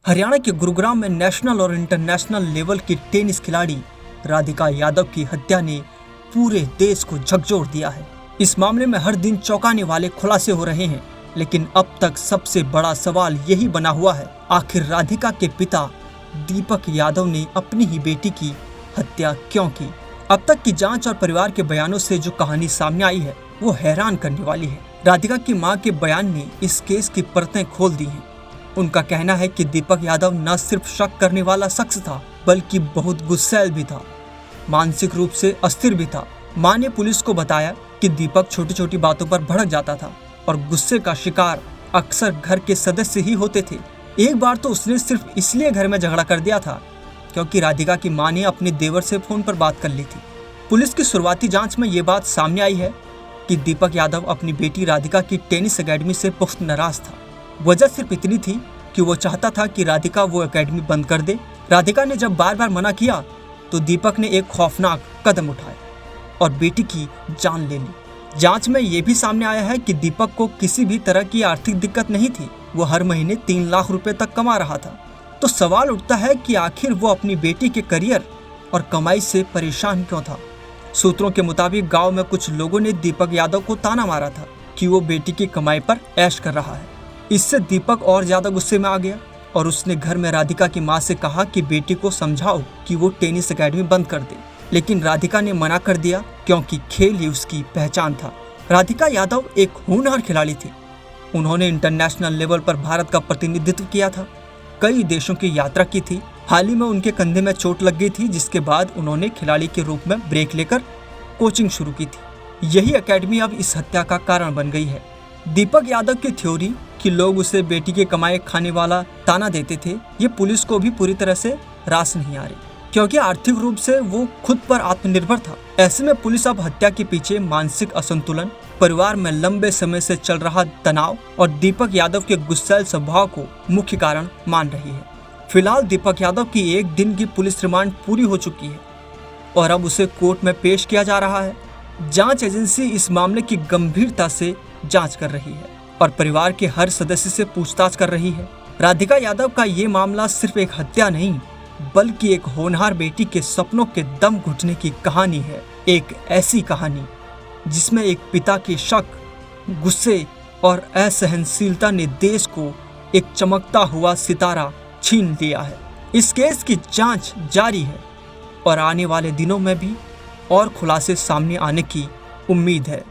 हरियाणा के गुरुग्राम में नेशनल और इंटरनेशनल लेवल की टेनिस खिलाड़ी राधिका यादव की हत्या ने पूरे देश को झकझोर दिया है। इस मामले में हर दिन चौंकाने वाले खुलासे हो रहे हैं, लेकिन अब तक सबसे बड़ा सवाल यही बना हुआ है, आखिर राधिका के पिता दीपक यादव ने अपनी ही बेटी की हत्या क्यों की। अब तक की जांच और परिवार के बयानों से जो कहानी सामने आई है वो हैरान करने वाली है। राधिका की मां के बयान ने इस केस की परतें खोल दी हैं। उनका कहना है कि दीपक यादव न सिर्फ शक करने वाला शख्स था, बल्कि बहुत गुस्सैल भी था, मानसिक रूप से अस्थिर भी था। मां ने पुलिस को बताया कि दीपक छोटी छोटी बातों पर भड़क जाता था और गुस्से का शिकार अक्सर घर के सदस्य ही होते थे। एक बार तो उसने सिर्फ इसलिए घर में झगड़ा कर दिया था क्योंकि राधिका की मां ने अपने देवर से फोन पर बात कर ली थी। पुलिस की शुरुआती जांच में ये बात सामने आई है कि दीपक यादव अपनी बेटी राधिका की टेनिस एकेडमी से बहुत नाराज था। वजह सिर्फ इतनी थी कि वो चाहता था कि राधिका वो एकेडमी बंद कर दे। राधिका ने जब बार बार मना किया तो दीपक ने एक खौफनाक कदम उठाया और बेटी की जान ले ली। जांच में ये भी सामने आया है कि दीपक को किसी भी तरह की आर्थिक दिक्कत नहीं थी। वो हर महीने 3 लाख रुपए तक कमा रहा था। तो सवाल उठता है कि आखिर वो अपनी बेटी के करियर और कमाई से परेशान क्यों था। सूत्रों के मुताबिक गांव में कुछ लोगों ने दीपक यादव को ताना मारा था कि वो बेटी की कमाई पर ऐश कर रहा है। इससे दीपक और ज्यादा गुस्से में आ गया और उसने घर में राधिका की मां से कहा कि बेटी को समझाओ कि वो टेनिस एकेडमी बंद कर दे, लेकिन राधिका ने मना कर दिया क्योंकि खेल ही उसकी पहचान था। राधिका यादव एक होनहार खिलाड़ी थी। उन्होंने इंटरनेशनल लेवल पर भारत का प्रतिनिधित्व किया था, कई देशों की यात्रा की थी। हाल ही में उनके कंधे में चोट लग गई थी, जिसके बाद उन्होंने खिलाड़ी के रूप में ब्रेक लेकर कोचिंग शुरू की थी। यही एकेडमी अब इस हत्या का कारण बन गई है। दीपक यादव की थ्योरी कि लोग उसे बेटी के कमाए खाने वाला ताना देते थे, ये पुलिस को भी पूरी तरह से रास नहीं आ रही, क्योंकि आर्थिक रूप से वो खुद पर आत्मनिर्भर था। ऐसे में पुलिस अब हत्या के पीछे मानसिक असंतुलन, परिवार में लंबे समय से चल रहा तनाव और दीपक यादव के गुस्सैल स्वभाव को मुख्य कारण मान रही है। फिलहाल दीपक यादव की 1 दिन की पुलिस रिमांड पूरी हो चुकी है और अब उसे कोर्ट में पेश किया जा रहा है। जांच एजेंसी इस मामले की गंभीरता से जांच कर रही है और परिवार के हर सदस्य से पूछताछ कर रही है। राधिका यादव का ये मामला सिर्फ एक हत्या नहीं, बल्कि एक होनहार बेटी के सपनों के दम घुटने की कहानी है। एक ऐसी कहानी जिसमें एक पिता के शक, गुस्से और असहनशीलता ने देश को एक चमकता हुआ सितारा छीन लिया है। इस केस की जांच जारी है और आने वाले दिनों में भी और खुलासे सामने आने की उम्मीद है।